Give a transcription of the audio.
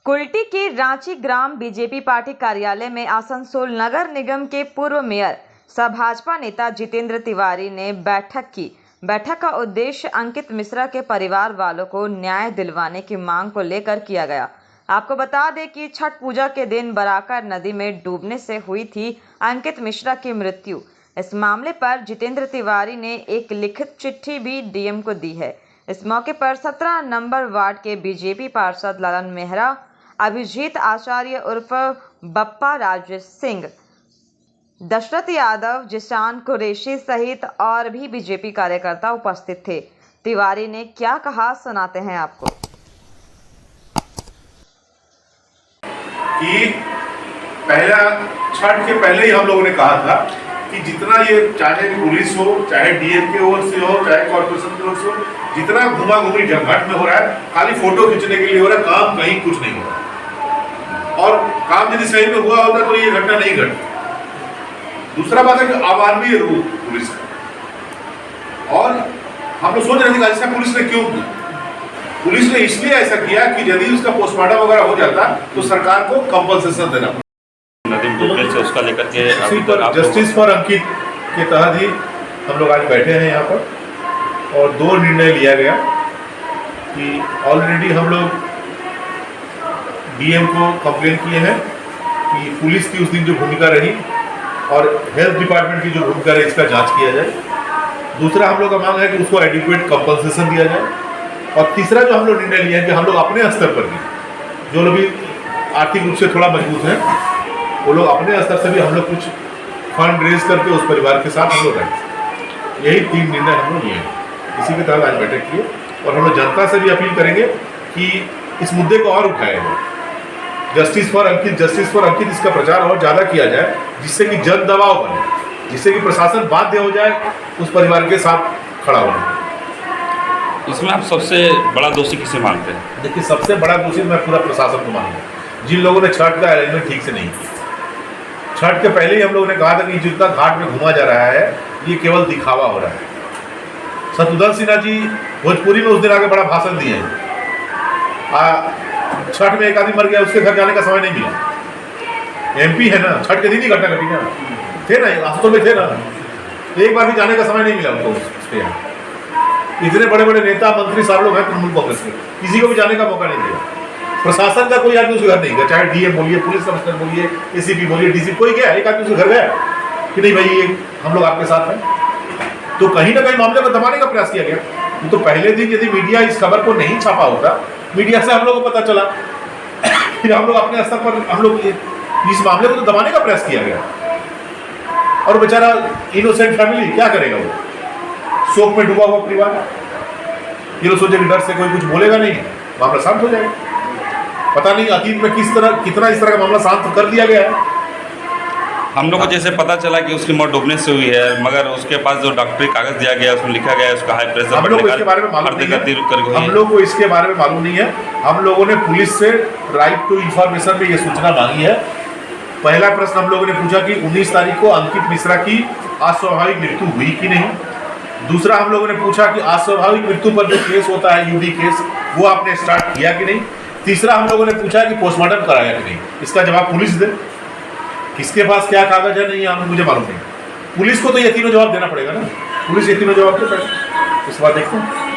कुल्टी के रांची ग्राम BJP party कार्यालय में आसनसोल नगर निगम के पूर्व मेयर सह भाजपा नेता जितेंद्र तिवारी ने बैठक की। बैठक का उद्देश्य अंकित मिश्रा के परिवार वालों को न्याय दिलवाने की मांग को लेकर किया गया। आपको बता दें कि छठ पूजा के दिन बराकर नदी में डूबने से हुई थी अंकित मिश्रा की मृत्यु। इस मामले पर जितेंद्र तिवारी ने एक लिखित चिट्ठी भी डीएम को दी है। इस मौके पर 17 नंबर वार्ड के बीजेपी पार्षद ललन मेहरा, अभिजीत आचार्य उर्फ बप्पा, राजेश सिंह, दशरथ यादव, जिशान कुरैशी सहित और भी बीजेपी कार्यकर्ता उपस्थित थे। तिवारी ने क्या कहा सुनाते हैं आपको। कि पहला छठ के पहले ही हम लोगों ने कहा था कि जितना ये चाहे पुलिस हो, चाहे डीएम की ओर से हो, चाहे कॉर्पोरेशन की ओर से हो, जितना घुमा घुमी घाट में हो रहा है, खाली फोटो खींचने के लिए हो रहा है, काम कहीं कुछ नहीं हो रहा। और काम यदि सही में हुआ होता तो ये घटना नहीं घटती। दूसरा बात है कि अमानवीय रूप पुलिस का, और हम लोग सोच रहे थे ऐसा पुलिस ने क्यों किया। पुलिस ने इसलिए ऐसा किया कि यदि उसका पोस्टमार्टम वगैरह हो जाता तो सरकार को कंपनसेशन देना पड़ता। से उसका लेकर के जस्टिस फॉर अंकित के तहत ही हम लोग आज बैठे हैं यहाँ पर, और दो निर्णय लिया गया कि ऑलरेडी हम लोग डीएम को कंप्लेन किए हैं कि पुलिस की उस दिन जो भूमिका रही और हेल्थ डिपार्टमेंट की जो भूमिका रही, इसका जांच किया जाए। दूसरा हम लोग का मांग है कि उसको एडिक्वेट कंपनसेशन दिया जाए। और तीसरा जो हम लोग निर्णय लिया है कि हम लोग अपने स्तर पर भी, जो लोग भी आर्थिक रूप से थोड़ा मजबूत हैं, वो लोग अपने स्तर से भी हम लोग कुछ फंड रेज करके उस परिवार के साथ हम लोग रहें। यही 3 निर्णय हम लोग लिए हैं। इसी के तहत आज बैठक किए, और हम लोग जनता से भी अपील करेंगे कि इस मुद्दे को और उठाया जाए। जस्टिस फॉर अंकित इसका प्रचार और ज़्यादा किया जाए, जिससे कि जन दबाव बने, जिससे कि प्रशासन बाध्य हो जाए उस परिवार के साथ खड़ा होने। इसमें आप सबसे बड़ा दोषी किसे मानते हैं? देखिए, सबसे बड़ा दोषी मैं पूरा प्रशासन को मानूंगा, जिन लोगों ने छठ का अरेंजमेंट ठीक से नहीं किया। छठ के पहले ही हम लोगों ने कहा था कि जितना घाट में घुमा जा रहा है ये केवल दिखावा हो रहा है। शत्रुघ्न सिन्हा जी भोजपुरी में उस दिन आके बड़ा भाषण दिए हैं। छठ में एक आदमी मर गया, उसके घर जाने का समय नहीं मिला। एमपी है ना, छठ के दिन ही घटना घटी ना, थे ना, आसतों में थे ना, एक बार भी जाने का समय नहीं मिला उनको उसके यहाँ। इतने बड़े बड़े नेता मंत्री सारे लोग हैं तृणमूल कांग्रेस के, किसी को भी जाने का मौका नहीं दिया। प्रशासन का कोई आदमी उसके घर नहीं गया, चाहे डीएम बोलिए, पुलिस कमिश्नर बोलिए, एसीपी बोलिए, डीसी, कोई गया? एक आदमी उसके घर गया कि नहीं भाई ये हम लोग आपके साथ हैं? तो कहीं ना कहीं मामले को दबाने का प्रयास किया गया। तो पहले दिन यदि मीडिया इस खबर को नहीं छापा होता, मीडिया से हम लोग को पता चला, फिर हम लोग अपने स्तर पर हम लोग इस मामले को तो दबाने का प्रयास किया गया। और बेचारा इनोसेंट फैमिली क्या करेगा? वो शोक में डूबा हुआ परिवार, ये लोग सोचे कि डर से कोई कुछ बोलेगा नहीं, मामला शांत हो जाएगा। पता नहीं अतीत में कितना इस तरह का मामला शांत कर दिया गया है। हम लोग को जैसे पता चला कि उसकी मौत डूबने से हुई है, मगर उसके पास जो डॉक्टरी कागज दिया गया उसमें लिखा गया है उसका हाई प्रेशर। हम लोग को इसके बारे में मालूम नहीं है। हम लोग को इसके बारे में मालूम नहीं है। हम लोगों ने पुलिस से राइट टू इंफॉर्मेशन में ये सूचना मांगी है। पहला प्रश्न हम लोगों ने पूछा कि 19 तारीख को अंकित मिश्रा की अस्वाभाविक मृत्यु हुई कि नहीं। दूसरा हम लोगों ने पूछा कि अस्वाभाविक मृत्यु पर जो केस होता है, यूडी केस, वो आपने स्टार्ट किया कि नहीं। तीसरा हम लोगों ने पूछा कि पोस्टमार्टम कराया कि नहीं। इसका जवाब पुलिस दे। किसके पास क्या कागज है नहीं है मुझे मालूम नहीं। पुलिस को तो ये तीनों जवाब देना पड़ेगा ना। पुलिस ये तीनों जवाब दे, इस बात देखते हैं।